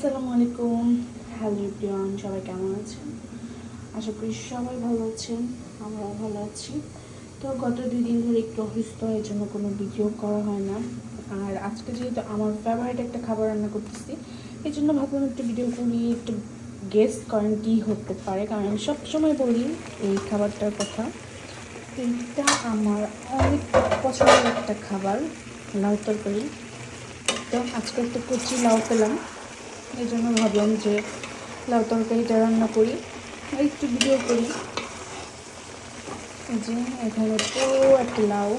আসসালামু আলাইকুম। Hello everyone, সবাই কেমন আছেন? আশা করি সবাই ভালো আছেন, আমরাও ভালো আছি। তো গত 2 দিন ধরে একটু অসুস্থ, এর জন্য কোনো ভিডিও করা হয় না। আর আজকে যেহেতু আমার ফেভারিট একটা খাবার রান্না করতেছি, এই জন্য ভাবলাম একটু ভিডিও করি, একটু গেস করেন কী হতে পারে, কারণ আমি সবসময় বলি এই খাবারটার কথা। এটা আমার অনেক পছন্দের একটা খাবার, লাউ তরকারি। তো আজকে একটা কচি লাউ পেলাম, এই জন্য ভাবলাম যে লাউ তরকারিটা রান্না করি, একটু ভিডিও করি। এই যে এখানে পুরো একটা লাউ,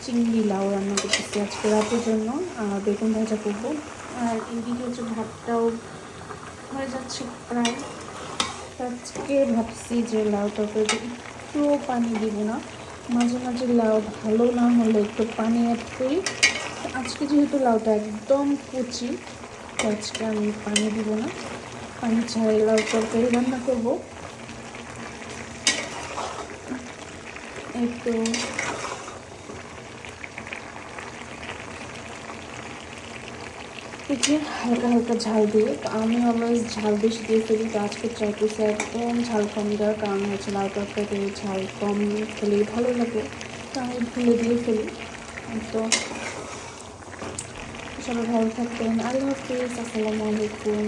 চিংড়ি লাউ রান্না করতেছি আজকে রাতের জন্য, আর বেগুন ভাজা করবো। আর এদিকে হচ্ছে ভাতটাও হয়ে যাচ্ছে প্রায়। আজকে ভাবছি যে লাউ তরকারিতে একটু পানি দিব না, মাঝে মাঝে লাউ ভালো না হলে একটু পানি অ্যাড করি। আজকে যেহেতু লাউটা একদম কচি, তো আজকে আমি পানি দিব না, পানি ছাড়াই লাউ তরকারি রান্না করবো। একটু এই যে হালকা হালকা ঝাল দিয়ে, তো আমি অলওয়েজ ঝাল বেশি দিয়ে ফেলি, তো আজকে ট্রাই করছি একদম ঝাল কম দেওয়ার, কারণ হচ্ছে লাউ তরকারিতে ঝাল কম খেলেই ভালো লাগে, তো আমি ভুলে দিয়ে ফেলি। তো সবাই ভালো থাকবেন, আল্লাহ হাফিজ, আসসালামু আলাইকুম।